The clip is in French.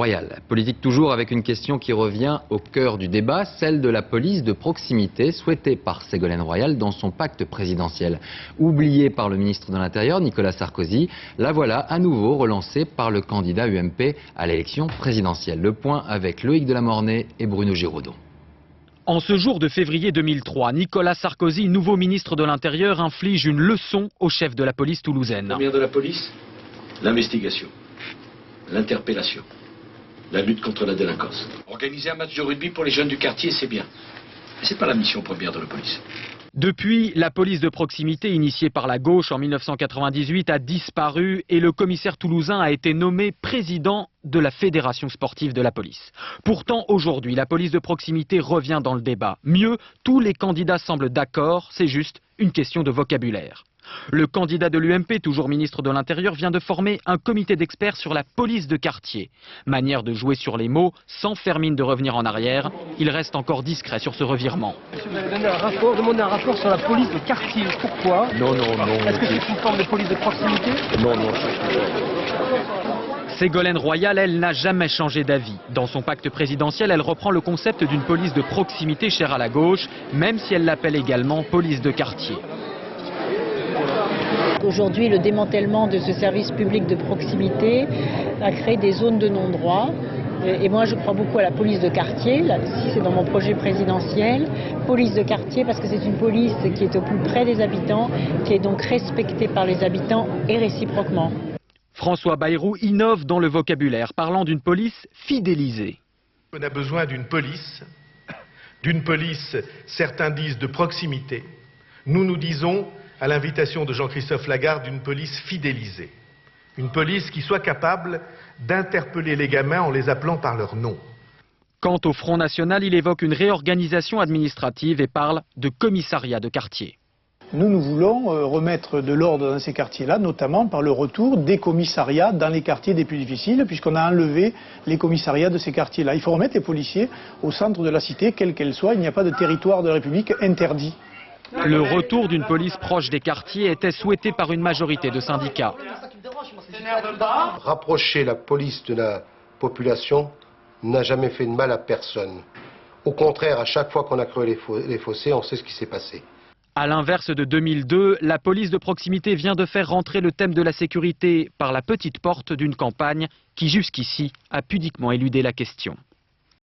Royal. Politique toujours avec une question qui revient au cœur du débat, celle de la police de proximité souhaitée par Ségolène Royal dans son pacte présidentiel. Oubliée par le ministre de l'Intérieur, Nicolas Sarkozy, la voilà à nouveau relancée par le candidat UMP à l'élection présidentielle. Le point avec Loïc Delamornay et Bruno Giraudot. En ce jour de février 2003, Nicolas Sarkozy, nouveau ministre de l'Intérieur, inflige une leçon au chef de la police toulousaine. Première de la police, l'investigation, l'interpellation, la lutte contre la délinquance. Organiser un match de rugby pour les jeunes du quartier, c'est bien. Mais c'est pas la mission première de la police. Depuis, la police de proximité initiée par la gauche en 1998 a disparu et le commissaire toulousain a été nommé président de la Fédération sportive de la police. Pourtant, aujourd'hui, la police de proximité revient dans le débat. Mieux, tous les candidats semblent d'accord, c'est juste une question de vocabulaire. Le candidat de l'UMP, toujours ministre de l'Intérieur, vient de former un comité d'experts sur la police de quartier. Manière de jouer sur les mots, sans faire mine de revenir en arrière. Il reste encore discret sur ce revirement. Monsieur, vous avez donné un rapport, demandé un rapport sur la police de quartier. Pourquoi? Non. Est-ce que c'est une forme de police de proximité? Non. Ségolène Royal, elle, n'a jamais changé d'avis. Dans son pacte présidentiel, elle reprend le concept d'une police de proximité chère à la gauche, même si elle l'appelle également police de quartier. Aujourd'hui, le démantèlement de ce service public de proximité a créé des zones de non-droit. Et moi, je crois beaucoup à la police de quartier. Là, si c'est dans mon projet présidentiel, police de quartier, parce que c'est une police qui est au plus près des habitants, qui est donc respectée par les habitants et réciproquement. François Bayrou innove dans le vocabulaire, parlant d'une police fidélisée. On a besoin d'une police, certains disent de proximité. Nous disons, à l'invitation de Jean-Christophe Lagarde, d'une police fidélisée. Une police qui soit capable d'interpeller les gamins en les appelant par leur nom. Quant au Front National, il évoque une réorganisation administrative et parle de commissariat de quartier. Nous voulons remettre de l'ordre dans ces quartiers-là, notamment par le retour des commissariats dans les quartiers les plus difficiles, puisqu'on a enlevé les commissariats de ces quartiers-là. Il faut remettre les policiers au centre de la cité, quelle qu'elle soit. Il n'y a pas de territoire de la République interdit. Le retour d'une police proche des quartiers était souhaité par une majorité de syndicats. Rapprocher la police de la population n'a jamais fait de mal à personne. Au contraire, à chaque fois qu'on a creusé les fossés, on sait ce qui s'est passé. À l'inverse de 2002, la police de proximité vient de faire rentrer le thème de la sécurité par la petite porte d'une campagne qui jusqu'ici a pudiquement éludé la question.